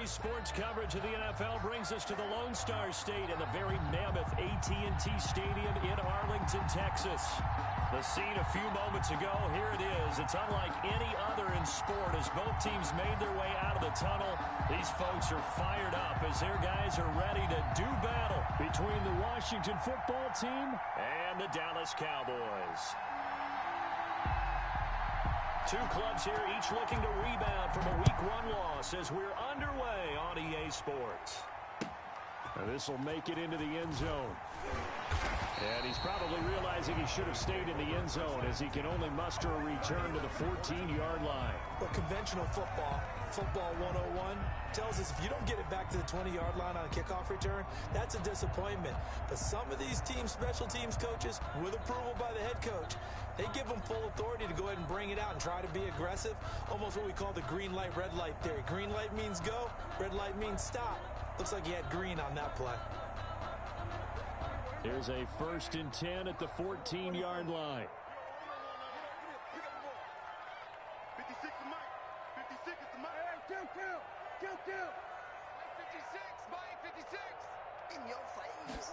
Today's sports coverage of the NFL brings us to the Lone Star State in the very mammoth AT&T Stadium in Arlington, Texas. The scene a few moments ago, here it is. It's unlike any other in sport as both teams made their way out of the tunnel. These folks are fired up as their guys are ready to do battle between the Washington football team and the Dallas Cowboys. Two clubs here, each looking to rebound from a Week 1 loss as we're underway on EA Sports. And this will make it into the end zone. And he's probably realizing he should have stayed in the end zone as he can only muster a return to the 14-yard line. Well, conventional football 101, tells us if you don't get it back to the 20-yard line on a kickoff return, that's a disappointment. But some of these teams, special teams coaches, with approval by the head coach, they give them full authority to go ahead and bring it out and try to be aggressive. Almost what we call the green light, red light theory. Green light means go, red light means stop. Looks like he had green on that play. Here's a 1st and 10 at the 14-yard line. 56 is Mike. 56 is the Mike. Kill. 56, Mike, 56. In your face.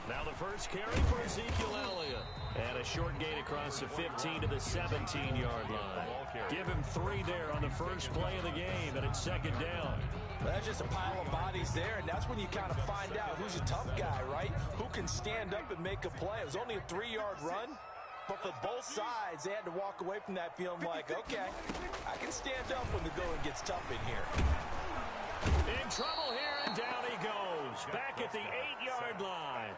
Now the first carry for Ezekiel Elliott. And a short gain across the 15 to the 17-yard line. Give him 3 there on the first play of the game, and it's 2nd down. Well, that's just a pile of bodies there, and that's when you kind of find out who's a tough guy, right? Who can stand up and make a play. It was only a 3-yard run, but for both sides, they had to walk away from that feeling like, okay, I can stand up when the going gets tough in here. In trouble here, and down he goes. Back at the 8-yard line.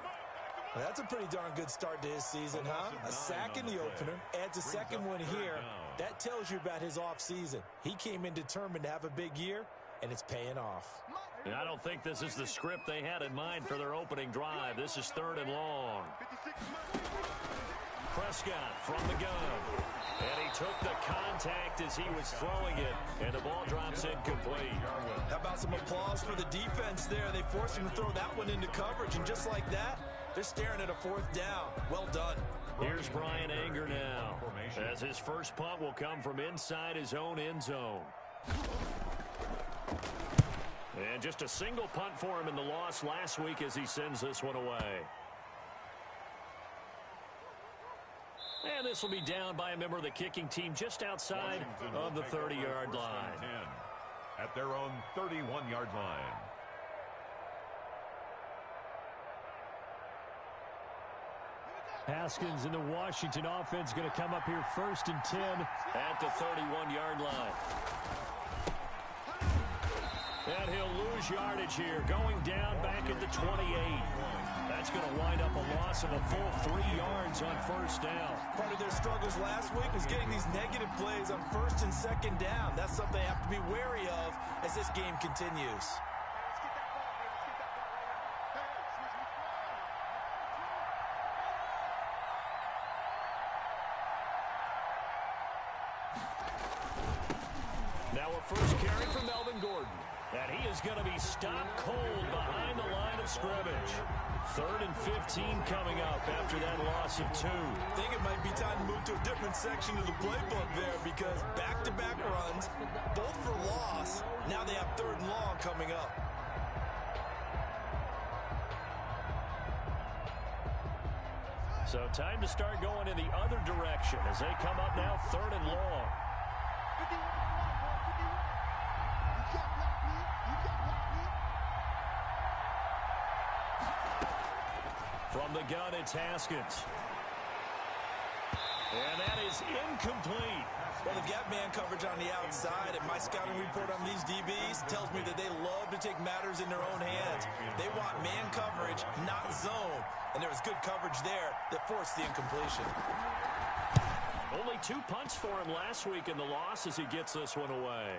Well, that's a pretty darn good start to his season, huh? A sack in the opener, adds a second one here. That tells you about his offseason. He came in determined to have a big year, and it's paying off. And I don't think this is the script they had in mind for their opening drive. This is 3rd and long. Prescott from the gun. And he took the contact as he was throwing it, and the ball drops incomplete. How about some applause for the defense there? They forced him to throw that one into coverage, and just like that, they're staring at a 4th down. Well done. Here's Brian Anger now, as his first punt will come from inside his own end zone. And just a single punt for him in the loss last week as he sends this one away. And this will be down by a member of the kicking team just outside of the 30-yard line. At their own 31-yard line. Haskins in the Washington offense going to come up here 1st and 10 at the 31-yard line. And he'll lose yardage here, going down back at the 28. That's going to wind up a loss of a full 3 yards on 1st down. Part of their struggles last week was getting these negative plays on 1st and 2nd down. That's something they have to be wary of as this game continues. Now a first carry for Melvin Gordon. And he is going to be stopped cold behind the line of scrimmage. 3rd and 15 coming up after that loss of 2. I think it might be time to move to a different section of the playbook there because back-to-back runs, both for loss. Now they have 3rd and long coming up. So time to start going in the other direction as they come up now 3rd and long. From the gun, it's Haskins. And that is incomplete. Well, they've got man coverage on the outside, and my scouting report on these DBs tells me that they love to take matters in their own hands. They want man coverage, not zone. And there was good coverage there that forced the incompletion. Only 2 punts for him last week in the loss as he gets this one away.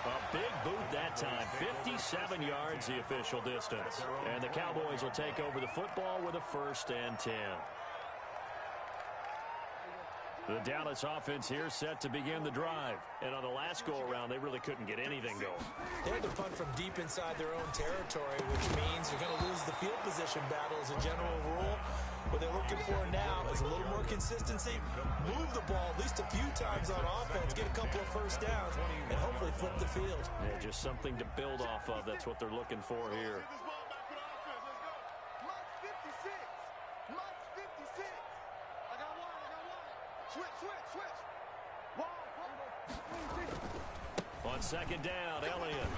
A big boot that time. 57 yards the official distance. And the Cowboys will take over the football with a 1st and 10. The Dallas offense here set to begin the drive. And on the last go-around, they really couldn't get anything going. They had to punt from deep inside their own territory, which means you're going to lose the field position battle as a general rule. What they're looking for now is a little more consistency, move the ball at least a few times on offense, get a couple of first downs, and hopefully flip the field. Yeah, just something to build off of. That's what they're looking for here. On second down, Elliott.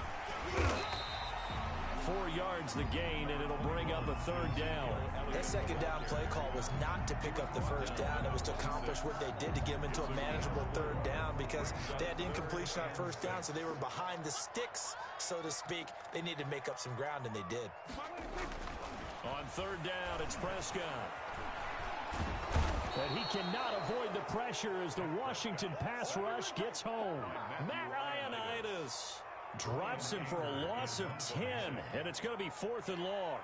4 yards the gain, and it'll bring up a third down. That second down play call was not to pick up the first down. It was to accomplish what they did to get them into a manageable third down because they had incompletion on first down, so they were behind the sticks, so to speak. They needed to make up some ground, and they did. On third down, it's Prescott. But he cannot avoid the pressure as the Washington pass rush gets home. Matt Ioannidis drops him for a loss of 10, and it's going to be 4th and long.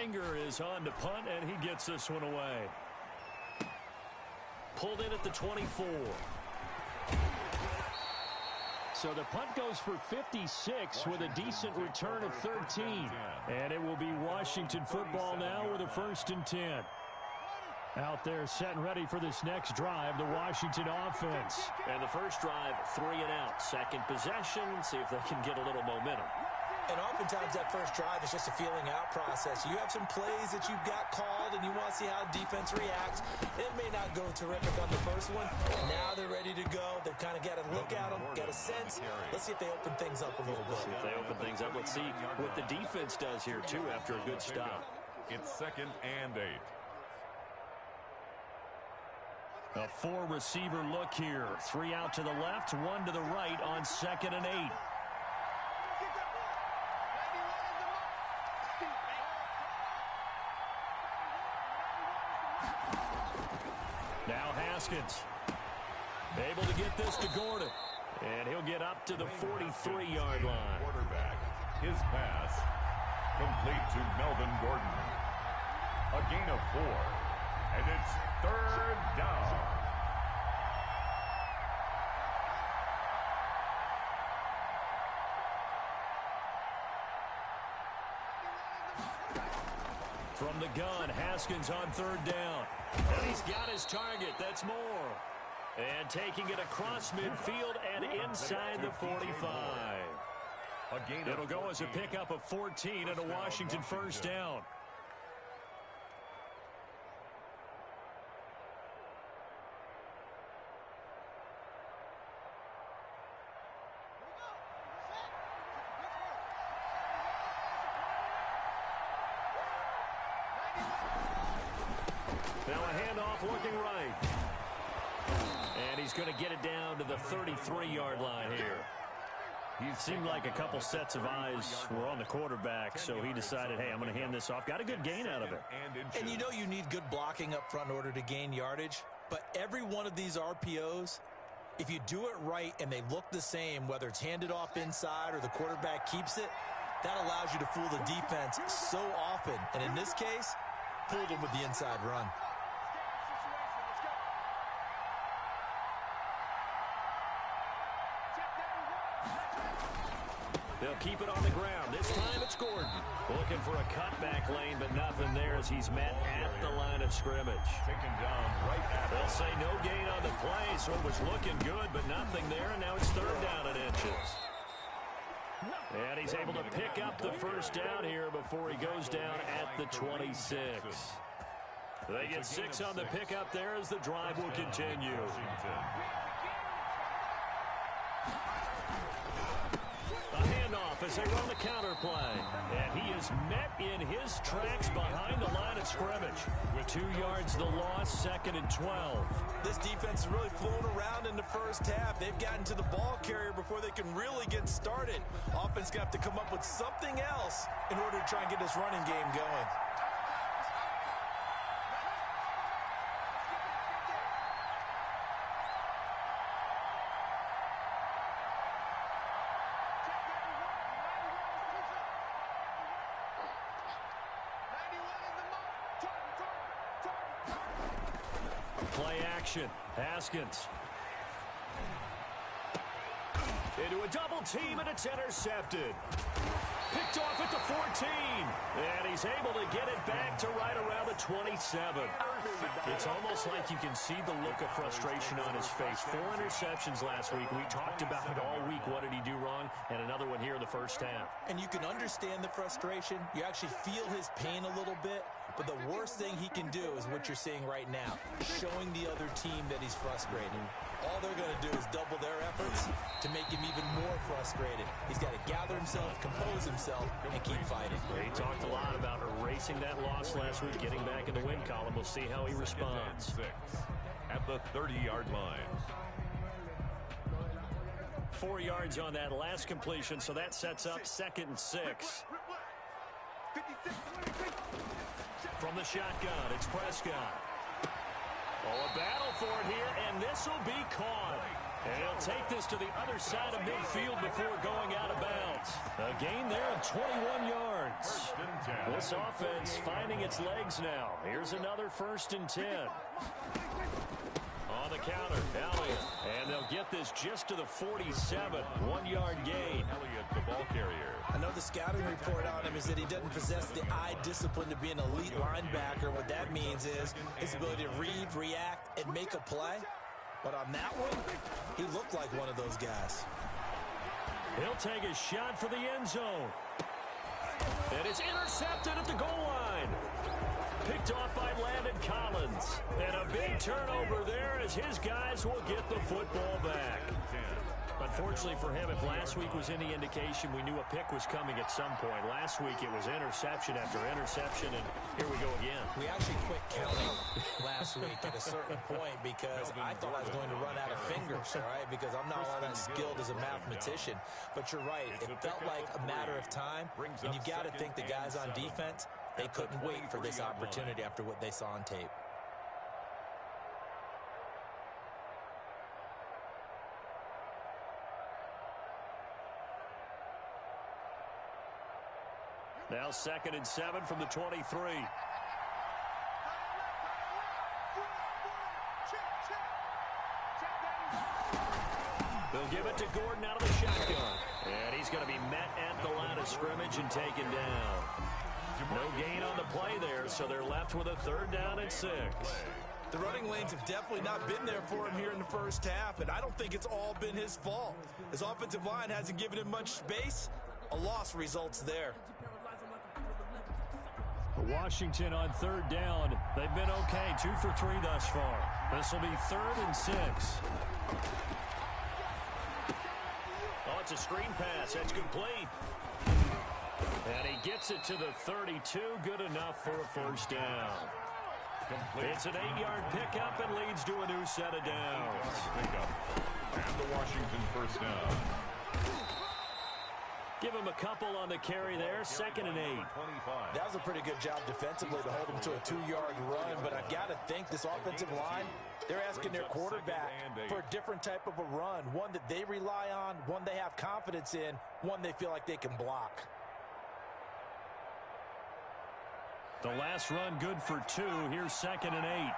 Anger is on to punt, and he gets this one away. Pulled in at the 24. So the punt goes for 56 with a decent return of 13. And it will be Washington football now with a 1st and 10. Out there set and ready for this next drive, the Washington offense. And the first drive, 3 and out. Second possession, see if they can get a little momentum. And oftentimes that first drive is just a feeling out process. You have some plays that you've got called and you want to see how defense reacts. It may not go terrific on the first one. Now they're ready to go. They've kind of got to look at them, got a sense. Let's see if they open things up a little bit. If they open things up, let's see what the defense does here too after a good stop. It's 2nd and 8. A 4-receiver look here. 3 out to the left, 1 to the right on 2nd and 8. Now Haskins. Able to get this to Gordon. And he'll get up to the 43-yard line. Quarterback. His pass complete to Melvin Gordon. A gain of 4. And it's 3rd down. From the gun, Haskins on 3rd down. And he's got his target. That's Moore. And taking it across midfield and inside the 45. It'll go as a pickup of 14 and a Washington 1st down. Now a handoff looking right. And he's going to get it down to the 33-yard line here. It seemed like a couple sets of eyes were on the quarterback, so he decided, hey, I'm going to hand this off. Got a good gain out of it. And you know you need good blocking up front in order to gain yardage, but every one of these RPOs, if you do it right and they look the same, whether it's handed off inside or the quarterback keeps it, that allows you to fool the defense so often. And in this case, fooled them with the inside run. They'll keep it on the ground. This time it's Gordon. Looking for a cutback lane, but nothing there as he's met at the line of scrimmage. Taken down right at They'll say no gain on the play, so it was looking good, but nothing there, and now it's 3rd down and inches. And he's able to pick up the 1st down here before he goes down at the 26. They get 6 on the pickup there as the drive will continue. A handoff as they run the counter play. And he is met in his tracks behind the line of scrimmage. With 2 yards the loss, 2nd and 12. This defense has really flown around in the first half. They've gotten to the ball carrier before they can really get started. Offense going to have to come up with something else in order to try and get this running game going. Play action. Haskins. Into a double team, and it's intercepted. Picked off at the 14. And he's able to get it back to right around the 27. It's almost like you can see the look of frustration on his face. 4 interceptions last week. We talked about it all week. What did he do wrong? And another one here in the first half. And you can understand the frustration. You actually feel his pain a little bit. But the worst thing he can do is what you're seeing right now, showing the other team that he's frustrated. All they're going to do is double their efforts to make him even more frustrated. He's got to gather himself, compose himself, and keep fighting. He talked a lot about erasing that loss last week, getting back in the win column. We'll see how he responds. 6 at the 30-yard line. 4 yards on that last completion, so that sets up 2nd and 6. From the shotgun, it's Prescott. Oh, a battle for it here, and this will be caught. And he'll take this to the other side of midfield before going out of bounds. A gain there of 21 yards. This offense finding its legs now. Here's another 1st and 10. On the counter, Elliott. And they'll get this just to the 47. 1-yard gain. Elliott, the ball carrier. I know the scouting report on him is that he doesn't possess the eye discipline to be an elite linebacker. What that means is his ability to read, react, and make a play. But on that one, he looked like one of those guys. He'll take a shot for the end zone. And it's intercepted at the goal line. Picked off by Landon Collins. And a big turnover there as his guys will get the football back. Unfortunately for him, if last week was any indication, we knew a pick was coming at some point. Last week it was interception after interception, and here we go again. We actually quit counting last week at a certain point because I thought I was going to run out of fingers, all right, because I'm not all that skilled as a mathematician. But you're right. It felt like a matter of time, and you got to think the guys on defense, they couldn't wait for this opportunity after what they saw on tape. Now 2nd and 7 from the 23. They'll give it to Gordon out of the shotgun. And he's going to be met at the line of scrimmage and taken down. No gain on the play there, so they're left with a 3rd down and 6. The running lanes have definitely not been there for him here in the first half, and I don't think it's all been his fault. His offensive line hasn't given him much space. A loss results there. Washington on 3rd down. They've been okay, 2 for 3 thus far. This will be 3rd and 6. Oh, it's a screen pass. That's complete. And he gets it to the 32. Good enough for a 1st down. It's an 8-yard pickup and leads to a new set of downs. And the Washington 1st down. Give him a couple on the carry there. 2nd and 8. That was a pretty good job defensively to hold him to a 2-yard run, but I've got to think this offensive line, they're asking their quarterback for a different type of a run, one that they rely on, one they have confidence in, one they feel like they can block. The last run good for 2. Here's 2nd and 8.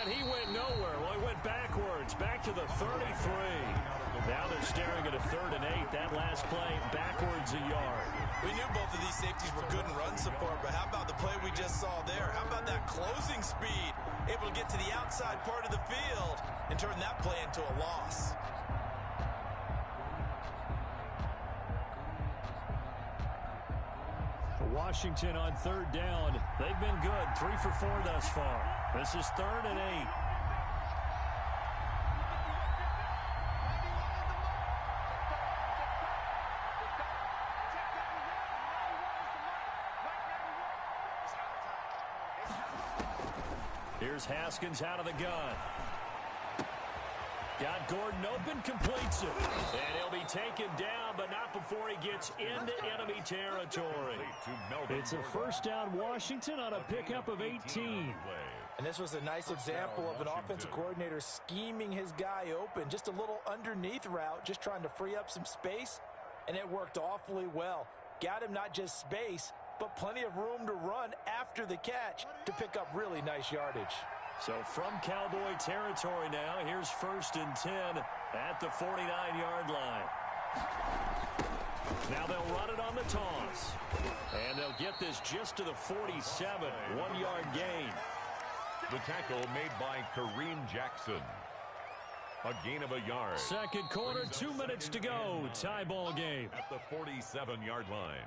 And he went nowhere. Well, he went backwards, back to the 33. Now they're staring at a 3rd and 8. That last play, backwards a yard. We knew both of these safeties were good in run support, but how about the play we just saw there? How about that closing speed? Able to get to the outside part of the field and turn that play into a loss. Washington on 3rd down. They've been good. 3 for 4 thus far. This is 3rd and 8. Here's Haskins out of the gun. Got Gordon open, completes it. And he'll be taken down, but not before he gets into enemy territory. It's a 1st down Washington on a pickup of 18. And this was a nice example of an offensive coordinator scheming his guy open. Just a little underneath route, just trying to free up some space, and it worked awfully well. Got him not just space, but plenty of room to run after the catch to pick up really nice yardage. So from Cowboy territory now, here's 1st and 10 at the 49-yard line. Now they'll run it on the toss. And they'll get this just to the 47, 1-yard gain. The tackle made by Kareem Jackson. A gain of a yard. Second quarter, 2 minutes to go. Tie ball game. At the 47-yard line.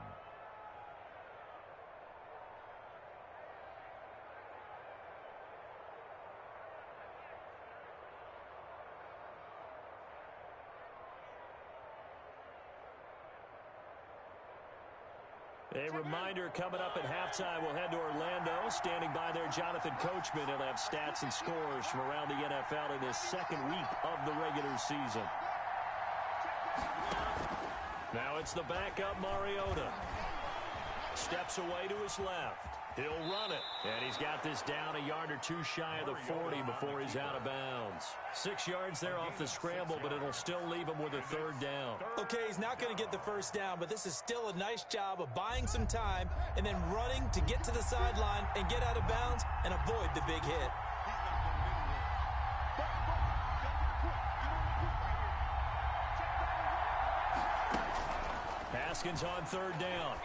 A reminder coming up at halftime, we'll head to Orlando. Standing by there, Jonathan Coachman. He'll have stats and scores from around the NFL in this second week of the regular season. Now it's the backup Mariota. Steps away to his left. He'll run it. And he's got this down a yard or two shy of the 40 before he's out of bounds. 6 yards there off the scramble, but it'll still leave him with a 3rd down. Okay, he's not going to get the first down, but this is still a nice job of buying some time and then running to get to the sideline and get out of bounds and avoid the big hit. Haskins on 3rd down.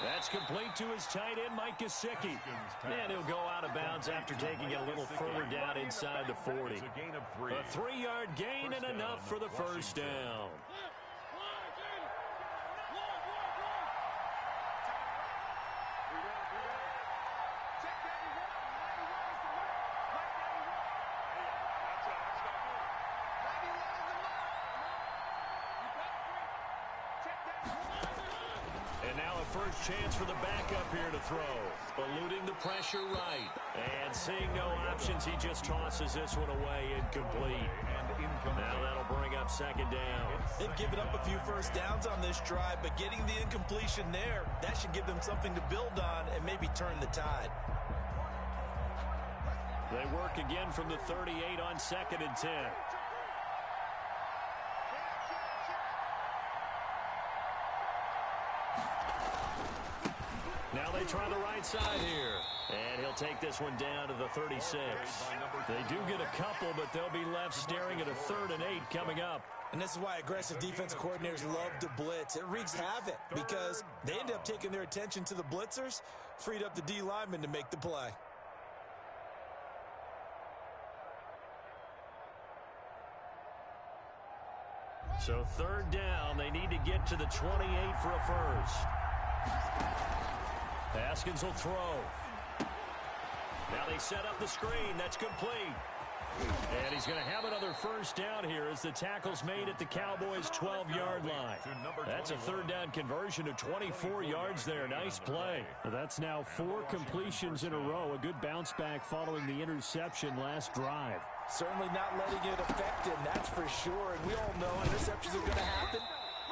That's complete to his tight end, Mike Gesicki. And he'll go out of bounds after taking it a little further down inside the 40. A 3-yard gain and enough for the first down. And now a first chance for the backup here to throw. Eluding the pressure right. And seeing no options, he just tosses this one away incomplete. Now that'll bring up 2nd down. They've given up a few first downs on this drive, but getting the incompletion there, that should give them something to build on and maybe turn the tide. They work again from the 38 on 2nd and 10. Now they try the right side here. And he'll take this one down to the 36. They do get a couple, but they'll be left staring at a 3rd and 8 coming up. And this is why aggressive defensive coordinators love to blitz. It wreaks havoc because they end up taking their attention to the blitzers, freed up the D lineman to make the play. So 3rd down, they need to get to the 28 for a first. Haskins will throw. Now they set up the screen. That's complete. And he's going to have another first down here as the tackle's made at the Cowboys' 12-yard line. That's a 3rd down conversion of 24 yards there. Nice play. That's now 4 completions in a row. A good bounce back following the interception last drive. Certainly not letting it affect him, that's for sure. And we all know interceptions are going to happen.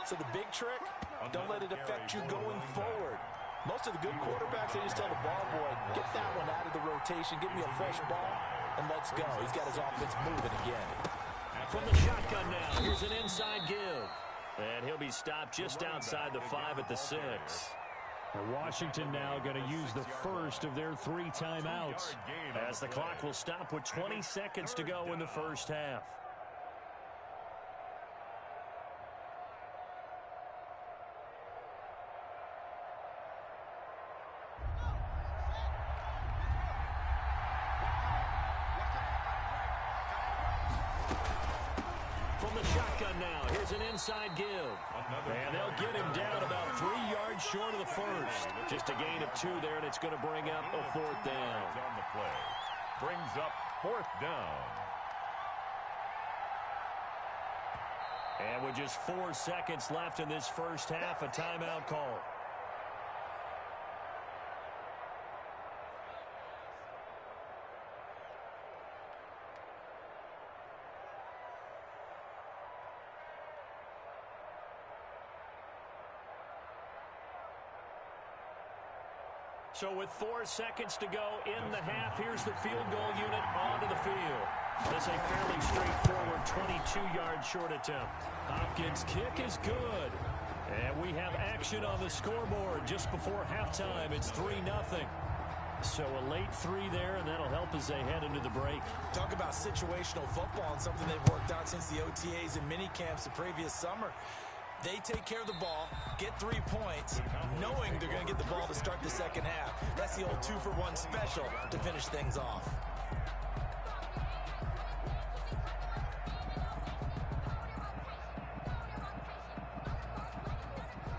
So the big trick, don't let it affect you going forward. Most of the good quarterbacks, they just tell the ball boy, get that one out of the rotation, give me a fresh ball, and let's go. He's got his offense moving again. From the shotgun now, here's an inside give. And he'll be stopped just outside the 5 at the 6. And Washington now going to use the first of their 3 timeouts. As the clock will stop with 20 seconds to go in the first half. From the shotgun now, here's an inside give. And they'll get him down about 3 yards short of the first. Just a gain of 2 there, and it's going to bring up a 4th down. On the play. Brings up 4th down. And with just 4 seconds left in this first half, a timeout call. So with 4 seconds to go in the half, here's the field goal unit onto the field. That's a fairly straightforward 22-yard short attempt. Hopkins' kick is good. And we have action on the scoreboard just before halftime. It's 3-0. So a late 3 there, and that'll help as they head into the break. Talk about situational football and something they've worked out since the OTAs and mini camps the previous summer. They take care of the ball, get 3 points, knowing they're going to get the ball to start the second half. That's the old 2-for-1 special to finish things off.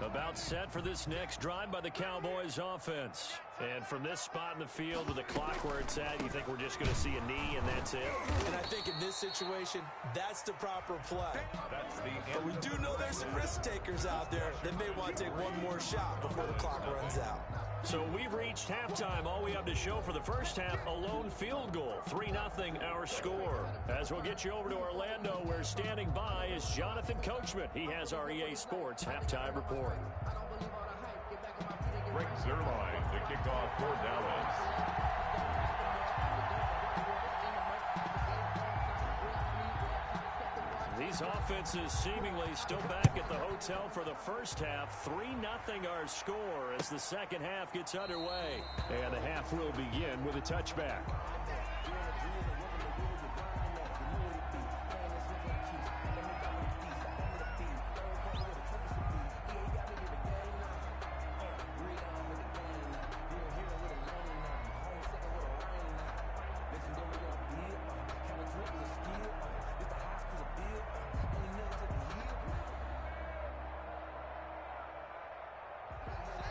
About set for this next drive by the Cowboys offense. And from this spot in the field with the clock where it's at, you think we're just going to see a knee and that's it? And I think in this situation, that's the proper play. But we do know there's some risk takers out there that may want to take one more shot before the clock runs out. So we've reached halftime. All we have to show for the first half, a lone field goal. 3-0 our score. As we'll get you over to Orlando, where standing by is Jonathan Coachman. He has our EA Sports halftime report. Greg Zuerlein to kick off for Dallas. These offenses seemingly still back at the hotel for the first half. 3-0 our score as the second half gets underway. And the half will begin with a touchback.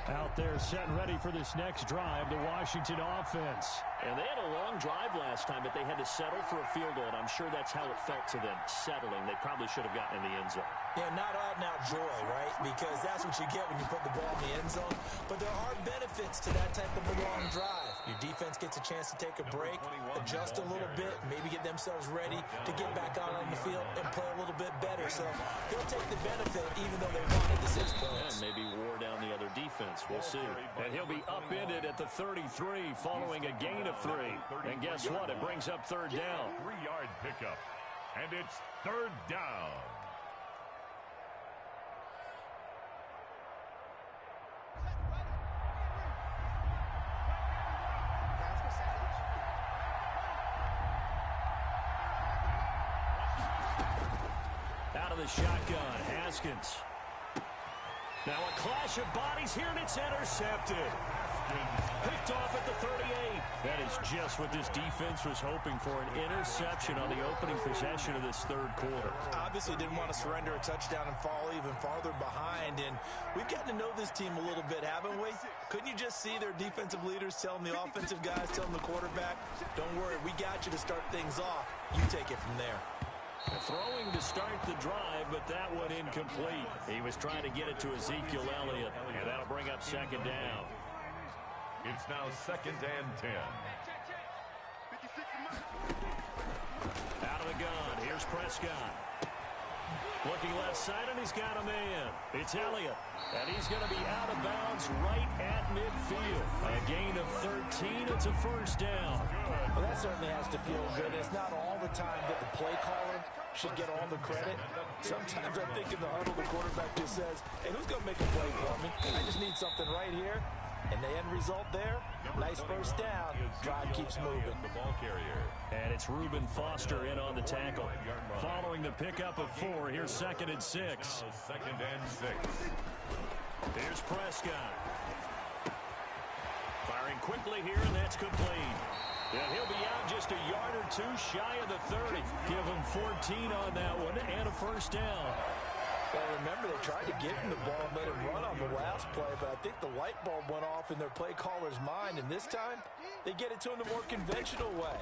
Out there set and ready for this next drive, the Washington offense. And they had a long drive last time, but they had to settle for a field goal, and I'm sure that's how it felt to them, settling. They probably should have gotten in the end zone. Yeah, not out-and-out joy, right? Because that's what you get when you put the ball in the end zone. But there are benefits to that type of a long drive. Your defense gets a chance to take a break, adjust a little bit, maybe get themselves ready to get back out on the field and play a little bit better. So they'll take the benefit even though they wanted the 6 points. And maybe wore down the other defense. We'll see. And he'll be upended at the 33 following a gain of 3. And guess what? It brings up third down. 3-yard pickup. And it's third down. Out of the shotgun, Haskins. Now a clash of bodies here, and it's intercepted. Picked off at the 38. That is just what this defense was hoping for, an interception on the opening possession of this third quarter. Obviously didn't want to surrender a touchdown and fall even farther behind, and we've gotten to know this team a little bit, haven't we? Couldn't you just see their defensive leaders telling the offensive guys, telling the quarterback, don't worry, we got you to start things off. You take it from there. Throwing to start the drive, but that one incomplete. He was trying to get it to Ezekiel Elliott, and that'll bring up second down. It's now 2nd and 10. Out of the gun, here's Prescott. Looking left side, and he's got a man. It's Elliott, and he's going to be out of bounds right at midfield. A gain of 13, it's a first down. Well, that certainly has to feel good. It's not all the time that the play caller should get all the credit. Sometimes I think in the huddle, the quarterback just says, hey, who's going to make a play for me? I just need something right here. And the end result there, nice first down. Drive keeps moving. The ball carrier. And it's Reuben Foster in on the tackle. Following the pickup of 4, here's 2nd and 6. 2nd and 6. Here's Prescott. Firing quickly here, and that's complete. And he'll be out just a yard or 2 shy of the 30. Give him 14 on that one and a first down. Well, remember, they tried to give him the ball and let him run on the last play, but I think the light bulb went off in their play caller's mind, and this time they get it to him the more conventional way,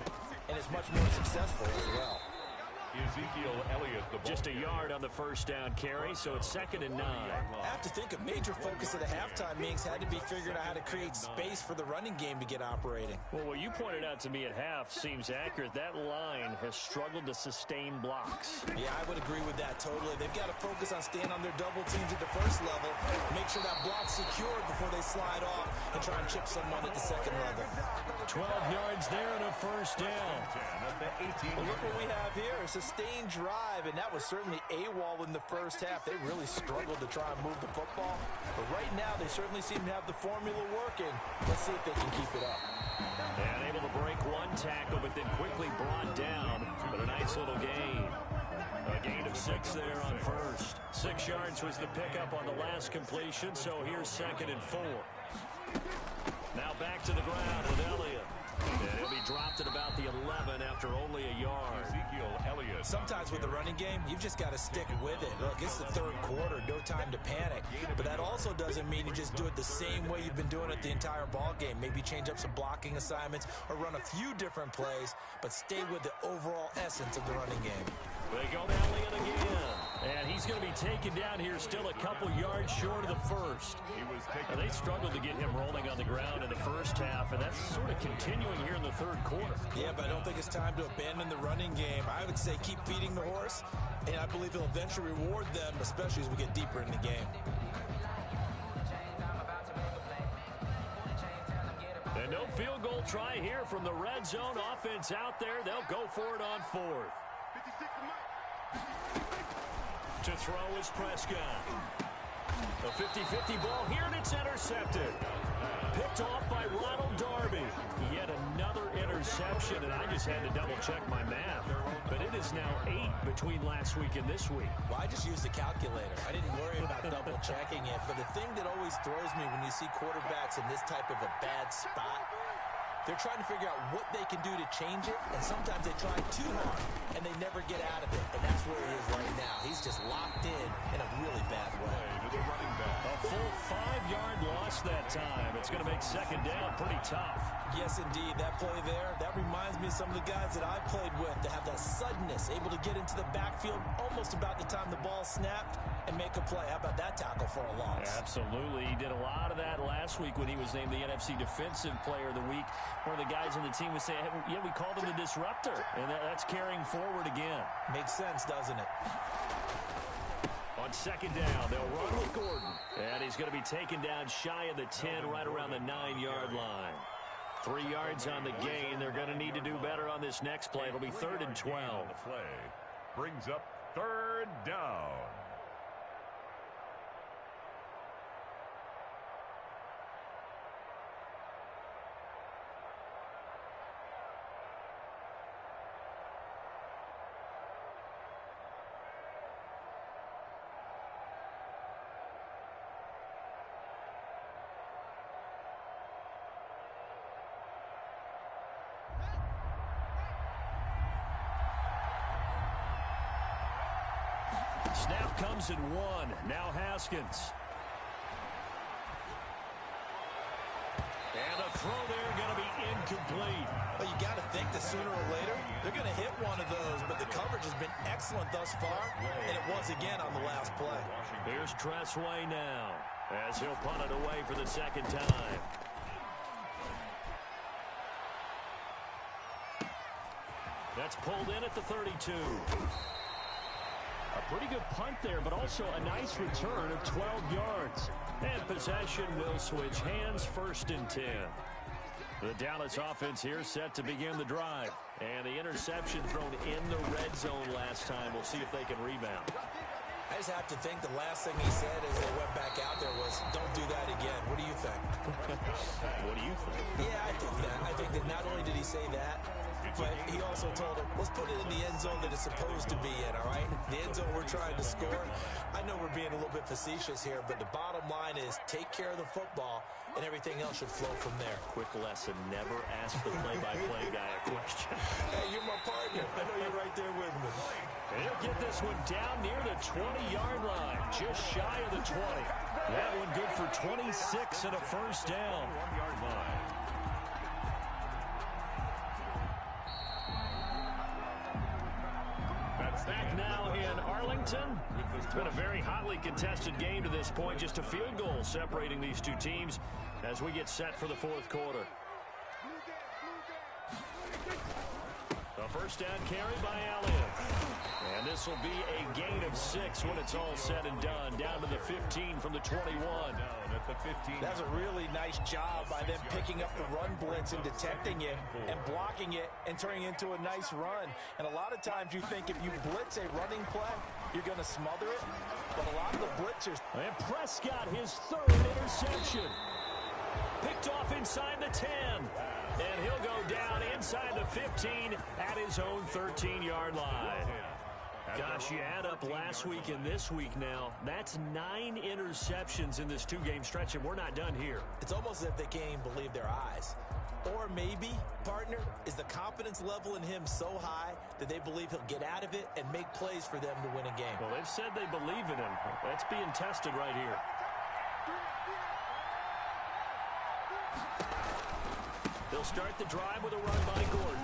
and it's much more successful as well. Ezekiel Elliott, the ball Just a yard on the first down carry, so it's 2nd and 9. I have to think a major focus of the halftime meetings had to be figuring out how to create space for the running game to get operating. Well, what you pointed out to me at half seems accurate. That line has struggled to sustain blocks. Yeah, I would agree with that totally. They've got to focus on staying on their double teams at the first level, make sure that block's secured before they slide off and try and chip someone at the second level. 12 yards there and a first down. Well, look what we have here, a sustained drive, and that was certainly AWOL in the first half. They really struggled to try and move the football, but right now they certainly seem to have the formula working. Let's see if they can keep it up. And able to break one tackle, but then quickly brought down. But a nice little gain. A gain of 6 there on first. 6 yards was the pickup on the last completion, so here's 2nd and 4. Now back to the ground with Elliott. And he'll be dropped at about the 11 after only a yard. Ezekiel Elliott. Sometimes with the running game, you've just got to stick with it. Look, it's the 3rd quarter, no time to panic. But that also doesn't mean you just do it the same way you've been doing it the entire ball game. Maybe change up some blocking assignments or run a few different plays, but stay with the overall essence of the running game. They go to Elliott again. And he's going to be taken down here still a couple yards short of the first. Now, they struggled to get him rolling on the ground in the first half, and that's sort of continuing here in the 3rd quarter. Yeah, but I don't think it's time to abandon the running game. I would say keep feeding the horse, and I believe he'll eventually reward them, especially as we get deeper in the game. And no field goal try here from the red zone offense out there. They'll go for it on 4th. To throw is Prescott. A 50-50 ball here, and it's intercepted. Picked off by Ronald Darby. Yet another interception, and I just had to double-check my math. But it is now 8 between last week and this week. Well, I just used the calculator. I didn't worry about double-checking it. But the thing that always throws me when you see quarterbacks in this type of a bad spot, they're trying to figure out what they can do to change it, and sometimes they try too hard, and they never get out of it. And that's where he is right now. He's just locked in a really bad way. To the running back. A full 5-yard loss that time. It's going to make 2nd down pretty tough. Yes, indeed. That play there, that reminds me of some of the guys that I played with to have that suddenness, able to get into the backfield almost about the time the ball snapped and make a play. How about that tackle for a loss? Absolutely. He did a lot of that last week when he was named the NFC Defensive Player of the Week. One of the guys on the team would say, hey, yeah, we called him the disruptor. And that's carrying forward again. Makes sense, doesn't it? On 2nd down, they'll run with Gordon. And he's going to be taken down shy of the 10, right around the 9-yard line. 3 yards on the gain. They're going to need to do better on this next play. It'll be 3rd and 12. The play brings up 3rd down. Snap comes in 1. Now Haskins. And a throw there going to be incomplete. Well, you got to think that sooner or later they're going to hit one of those, but the coverage has been excellent thus far, and it was again on the last play. Here's Tressway now as he'll punt it away for the 2nd time. That's pulled in at the 32. A pretty good punt there, but also a nice return of 12 yards. And possession will switch hands, 1st and 10. The Dallas offense here set to begin the drive. And the interception thrown in the red zone last time. We'll see if they can rebound. I just have to think the last thing he said as they went back out there was, don't do that again. What do you think? What do you think? Yeah, I think that. I think that not only did he say that, but he also told him, let's put it in the end zone that it's supposed to be in, all right? The end zone we're trying to score. I know we're being a little bit facetious here, but the bottom line is take care of the football, and everything else should flow from there. Quick lesson, never ask the play-by-play guy a question. Hey, you're my partner. I know you're right there with me. He'll get this one down near the 20-yard line, just shy of the 20. That one good for 26 and a 1st down. 1-yard line. Back now in Arlington. It's been a very hotly contested game to this point. Just a field goal separating these two teams as we get set for the 4th quarter. A 1st down carry by Elliott. And this will be a gain of 6 when it's all said and done. Down to the 15 from the 21. Down at the 15. That's a really nice job by them picking up the run blitz and detecting it and blocking it and turning it into a nice run. And a lot of times you think if you blitz a running play, you're going to smother it. But a lot of the blitzers... And Prescott, his 3rd interception. Picked off inside the 10. And he'll go down inside the 15 at his own 13-yard line. Gosh, you add up last week and this week now, that's 9 interceptions in this 2-game stretch, and we're not done here. It's almost as if they can't even believe their eyes. Or maybe, partner, is the confidence level in him so high that they believe he'll get out of it and make plays for them to win a game. Well, they've said they believe in him. That's being tested right here. They'll start the drive with a run by Gordon.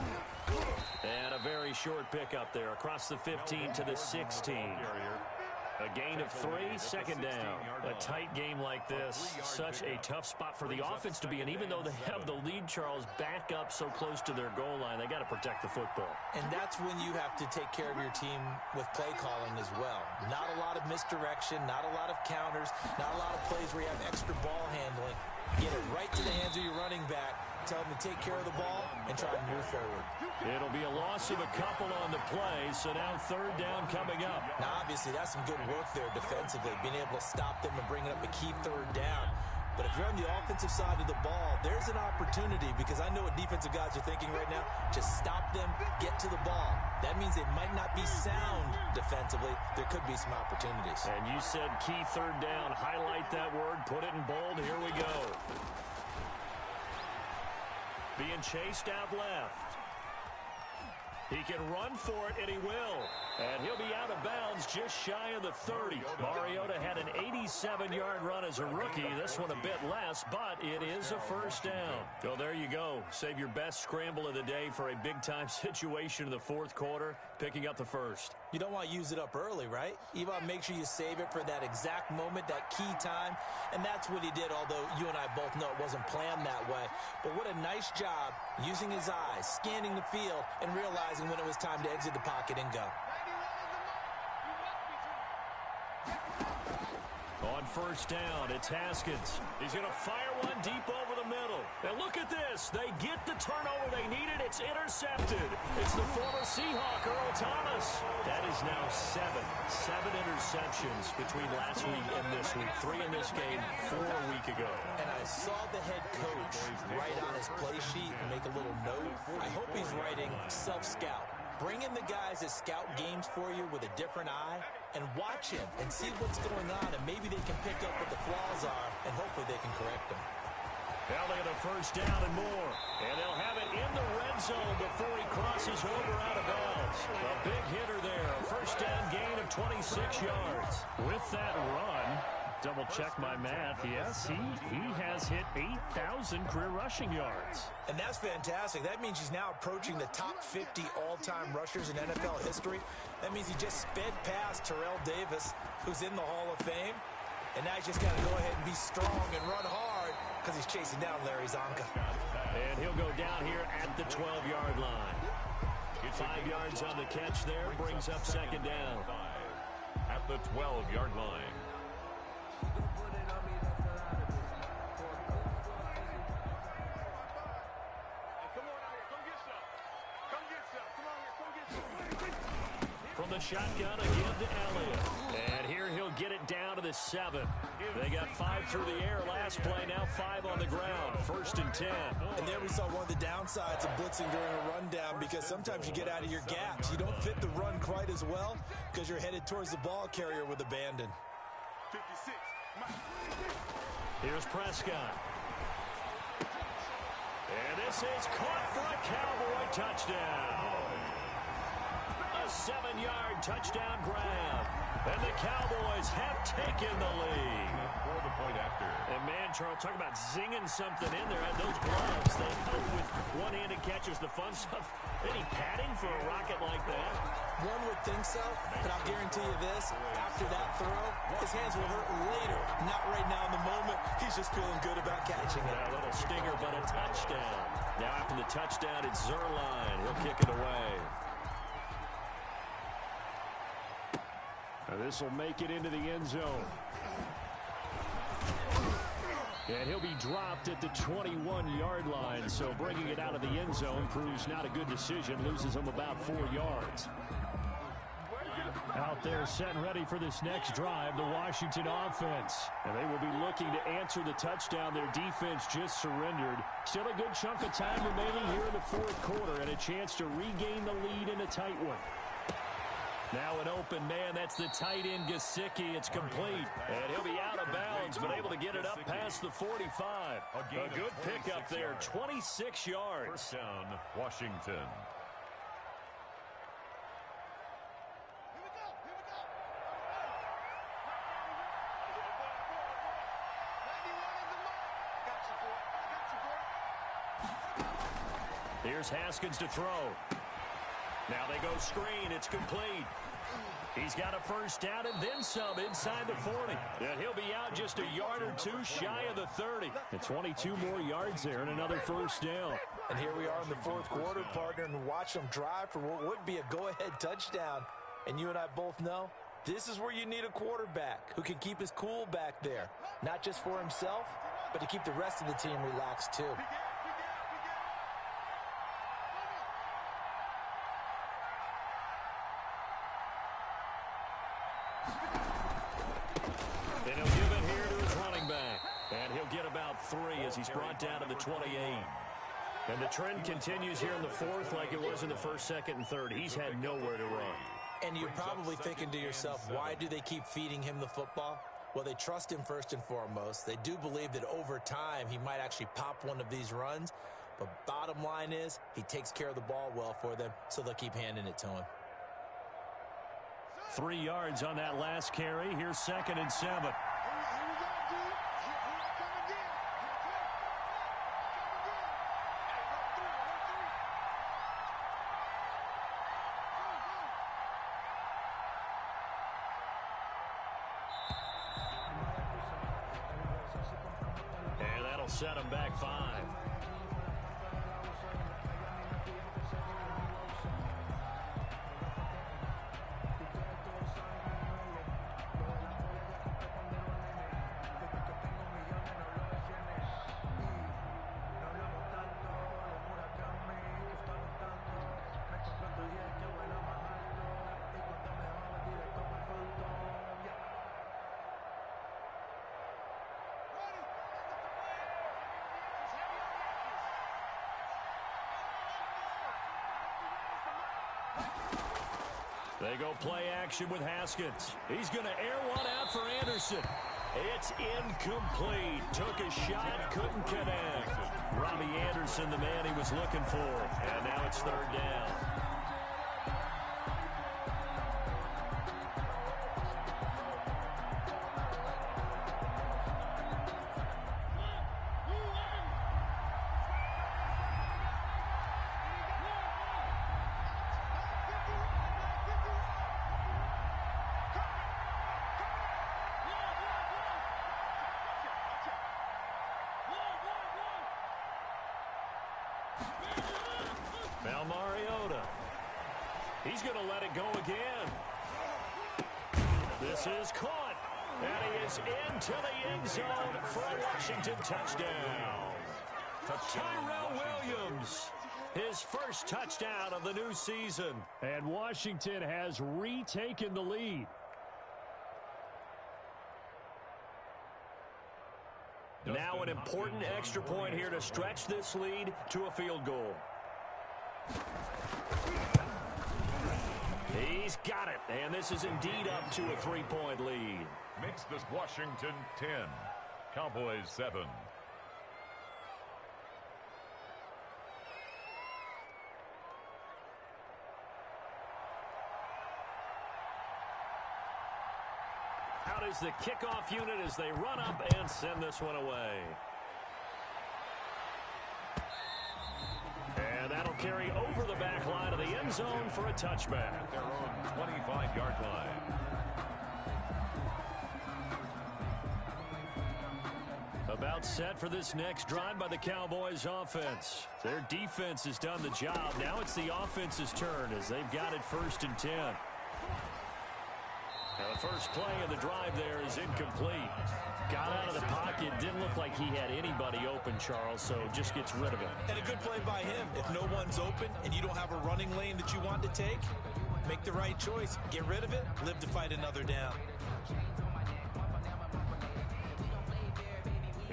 And a very short pickup there across the 15 to the 16. A gain of 3, second down. A tight game like this, such a tough spot for the offense to be in. Even though they have the lead, Charles, back up so close to their goal line, they got to protect the football. And that's when you have to take care of your team with play calling as well. Not a lot of misdirection, not a lot of counters, not a lot of plays where you have extra ball handling. Get it right to the hands of your running back. Tell them to take care of the ball and try to move forward. It'll be a loss of a couple on the play, so now third down coming up. Now, obviously, that's some good work there defensively, being able to stop them and bring it up a key third down. But if you're on the offensive side of the ball, there's an opportunity, because I know what defensive guys are thinking right now. Just stop them, get to the ball. That means it might not be sound defensively. There could be some opportunities. And you said key third down. Highlight that word, put it in bold. Here we go. Being chased out left. He can run for it, and he will. And he'll be out of bounds just shy of the 30. Mariota had an 87-yard run as a rookie. This one a bit less, but it is a first down. So there you go. Save your best scramble of the day for a big-time situation in the fourth quarter, picking up the first. You don't want to use it up early, right? You want to make sure you save it for that exact moment, that key time. And that's what he did, although you and I both know it wasn't planned that way. But what a nice job using his eyes, scanning the field, and realizing when it was time to exit the pocket and go. On first down, it's Haskins. He's going to fire one deep over the middle. And look at this. They get the turnover they needed. It's intercepted. It's the former Seahawk, Earl Thomas. That is now 7 interceptions between last week and this week. 3 in this game, 4 a week ago. And I saw the head coach write on his play sheet and make a little note. I hope he's writing self-scout. Bring in the guys that scout games for you with a different eye and watch him and see what's going on, and maybe they can pick up what the flaws are, and hopefully they can correct them. Now they get a first down and more. And they'll have it in the red zone before he crosses over out of bounds. A big hitter there. A first down gain of 26 yards. With that run, double check my math. Yes, he has hit 8,000 career rushing yards. And that's fantastic. That means he's now approaching the top 50 all-time rushers in NFL history. That means he just sped past Terrell Davis, who's in the Hall of Fame. And now he's just got to go ahead and be strong and run hard because he's chasing down Larry Zonka. And he'll go down here at the 12-yard line. 5 yards on the catch there, brings up second down. At the 12-yard line. From the shotgun again to Elliott. And here he'll get it down to the 7. They got 5 through the air last play, now 5 on the ground. First and 10. And there we saw one of the downsides of blitzing during a rundown, because sometimes you get out of your gaps. You don't fit the run quite as well because you're headed towards the ball carrier with abandon. 56. Here's Prescott. And this is caught for a Cowboy touchdown. A 7-yard touchdown grab. And the Cowboys have taken the lead. For the point after. And man, Charles, talk about zinging something in there. And those gloves, they help with one-handed catches, the fun stuff. Any padding for a rocket like that? One would think so, but I'll guarantee you this. After that throw, his hands will hurt later. Not right now in the moment. He's just feeling good about catching it. A little stinger, but a touchdown. Now after the touchdown, it's Zuerlein. He'll kick it away. Now this will make it into the end zone. And he'll be dropped at the 21-yard line, so bringing it out of the end zone proves not a good decision. Loses him about 4 yards. Out They're set and ready for this next drive, the Washington offense. And they will be looking to answer the touchdown their defense just surrendered. Still a good chunk of time remaining here in the fourth quarter and a chance to regain the lead in a tight one. Now an open man, that's the tight end Gesicki. It's complete, and he'll be out of bounds, but able to get it up past the 45. A good pickup there, 26 yards. First down, Washington. Here's Haskins to throw. Now they go screen. It's complete. He's got a first down and then some inside the 40. And he'll be out just a yard or two shy of the 30. And 22 more yards there and another first down. And here we are in the fourth quarter, partner, and watch them drive for what would be a go-ahead touchdown. And you and I both know this is where you need a quarterback who can keep his cool back there. Not just for himself, but to keep the rest of the team relaxed too. And he'll give it here to his running back. And he'll get about 3 as he's brought down to the 28. And the trend continues here in the fourth like it was in the first, second, and third. He's had nowhere to run. And you're probably thinking to yourself, why do they keep feeding him the football? Well, they trust him first and foremost. They do believe that over time he might actually pop one of these runs. But bottom line is he takes care of the ball well for them, so they'll keep handing it to him. 3 yards on that last carry. Here's 2nd and 7. And that'll set him back 5. They go play action with Haskins. He's going to air one out for Anderson. It's incomplete. Took a shot, couldn't connect. Robbie Anderson, the man he was looking for. And now it's 3rd down. Now Mariota. He's going to let it go again. This is caught. And he is into the end zone for a Washington touchdown. Tyrell Williams, his first touchdown of the new season. And Washington has retaken the lead. Now an important extra point here to stretch this lead to a field goal. He's got it, and this is indeed up to a 3-point lead. Makes this Washington 10, Cowboys 7. Out is the kickoff unit as they run up and send this one away. And that'll carry over the back line of the end zone for a touchback. Their own 25-yard line. About set for this next drive by the Cowboys offense. Their defense has done the job. Now it's the offense's turn as they've got it 1st and 10. Now the first play of the drive there is incomplete. Got out of the pocket. Didn't look like he had anybody open, Charles, so just gets rid of it. And a good play by him. If no one's open and you don't have a running lane that you want to take, Make the right choice. Get rid of it. Live to fight another down.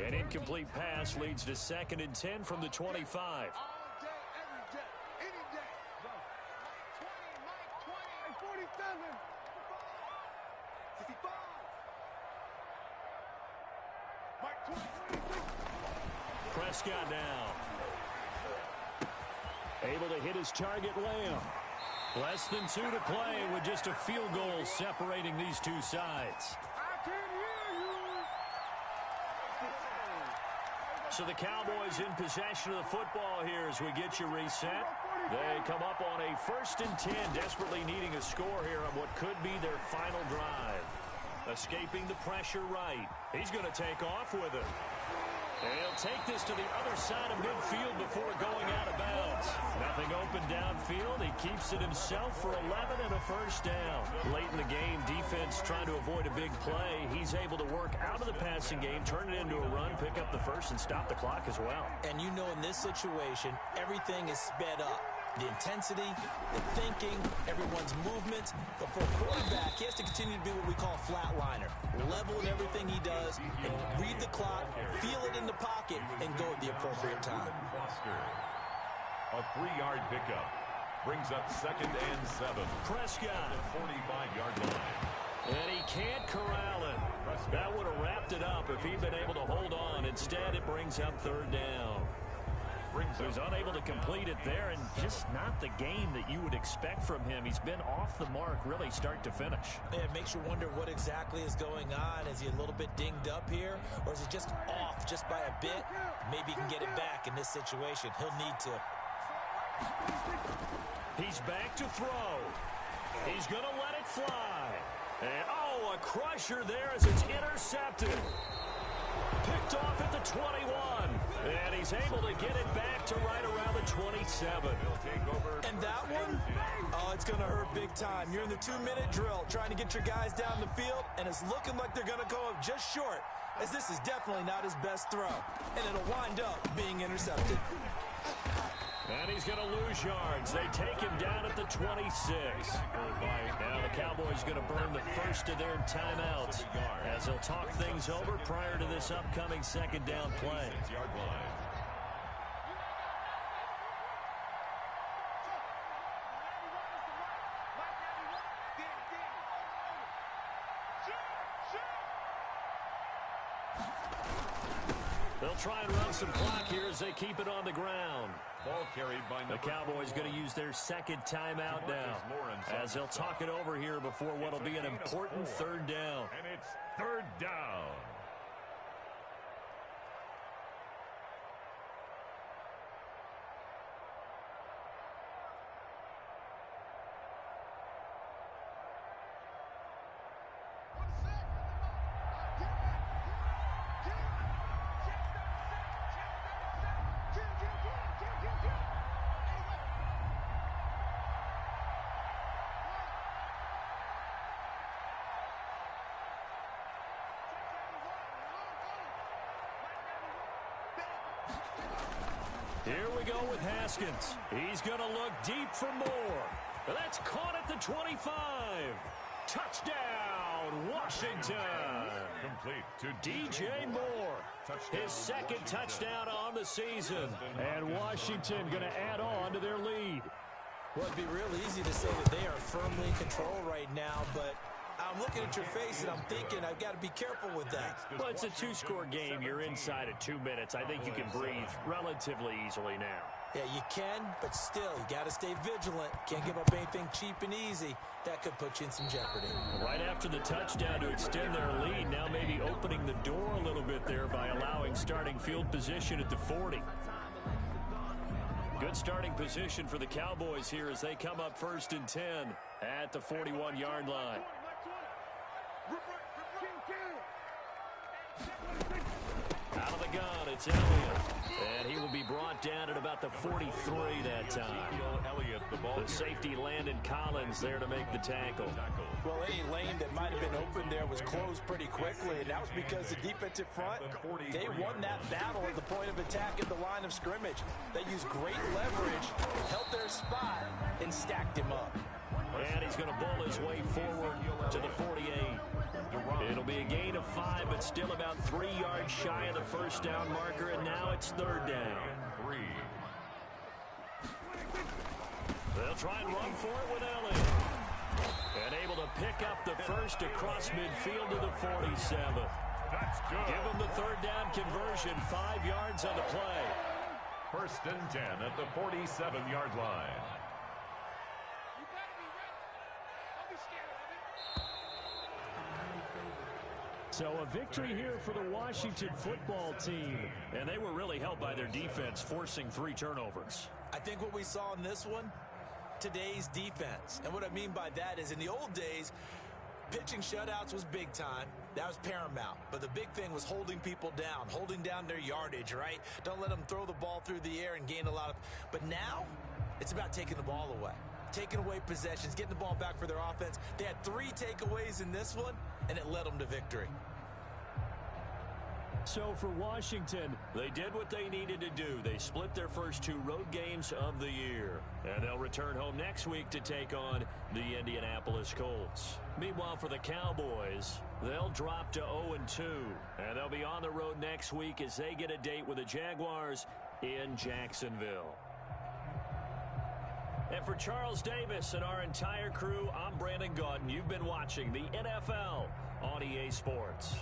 An incomplete pass leads to 2nd and 10 from the 25. All day, every day, any day. Mike 20, and 47. 65. Mike 20, 26. Prescott now. Able to hit his target, Lamb. Less than 2 to play with just a field goal separating these two sides. I can hear you. So the Cowboys in possession of the football here as we get you reset. They come up on a 1st and 10, desperately needing a score here on what could be their final drive. Escaping the pressure right. He's going to take off with it. And he'll take this to the other side of midfield before going out of bounds. Nothing open downfield. He keeps it himself for 11 and a 1st down. Late in the game, defense trying to avoid a big play. He's able to work out of the passing game, turn it into a run, pick up the 1st, and stop the clock as well. And you know in this situation, everything is sped up. The intensity, the thinking, everyone's movements. But for a quarterback, he has to continue to be what we call a flatliner. Level in everything he does, and read the clock, feel it in the pocket, and go at the appropriate time. Foster. A 3-yard pickup brings up 2nd and 7. Prescott. 45-yard line. And he can't corral it. That would have wrapped it up if he'd been able to hold on. Instead, it brings up 3rd down. He was unable to complete it there, and just not the game that you would expect from him. He's been off the mark really start to finish. It makes you wonder what exactly is going on. Is he a little bit dinged up here, or is he just off just by a bit? Maybe he can get it back in this situation. He'll need to. He's back to throw. He's going to let it fly. And, oh, a crusher there as it's intercepted. Picked off at the 21. And he's able to get it back to right around the 27. And that one, oh, it's going to hurt big time. You're in the 2-minute drill trying to get your guys down the field, and it's looking like they're going to go up just short, as this is definitely not his best throw. And it'll wind up being intercepted. And he's going to lose yards. They take him down at the 26. Now the Cowboys going to burn the 1st of their timeouts as they'll talk things over prior to this upcoming 2nd down play. They'll try and run some clock here as they keep it on the ground. Ball carried by the Cowboys going to use their 2nd timeout now as they'll talk it over here before what will be an important 3rd down. And it's 3rd down. Here we go with Haskins. He's going to look deep for more. That's caught at the 25. Touchdown, Washington. Complete to DJ Moore. His 2nd touchdown on the season. And Washington going to add on to their lead. Well, it'd be real easy to say that they are firmly in control right now, but I'm looking at your face and I'm thinking I've got to be careful with that. Well, it's a 2-score game. You're inside of 2 minutes. I think you can breathe relatively easily now. Yeah, you can, but still, you got to stay vigilant. Can't give up anything cheap and easy. That could put you in some jeopardy. Right after the touchdown to extend their lead, now maybe opening the door a little bit there by allowing starting field position at the 40. Good starting position for the Cowboys here as they come up 1st and 10 at the 41-yard line. Out of the gun, it's Elliott. And he will be brought down at about the 43 that time. The safety Landon Collins there to make the tackle. Well, any lane that might have been open there was closed pretty quickly, and that was because the defensive front, they won that battle at the point of attack at the line of scrimmage. They used great leverage, held their spot, and stacked him up. And he's going to bull his way forward to the 48. It'll be a gain of 5, but still about 3 yards shy of the first down marker, and now it's third down. They'll try and run for it with Elliott. And able to pick up the first across midfield to the 47. That's good. Give him the third down conversion, 5 yards on the play. 1st and 10 at the 47-yard line. So a victory here for the Washington football team. And they were really helped by their defense, forcing 3 turnovers. I think what we saw in this one, today's defense. And what I mean by that is in the old days, pitching shutouts was big time. That was paramount. But the big thing was holding people down, holding down their yardage, right? Don't let them throw the ball through the air and gain a lot of... But now, it's about taking the ball away. Taking away possessions, getting the ball back for their offense. They had 3 takeaways in this one, and it led them to victory. So for Washington, they did what they needed to do. They split their first 2 road games of the year. And they'll return home next week to take on the Indianapolis Colts. Meanwhile, for the Cowboys, they'll drop to 0-2. And they'll be on the road next week as they get a date with the Jaguars in Jacksonville. And for Charles Davis and our entire crew, I'm Brandon Gaudin. You've been watching the NFL on EA Sports.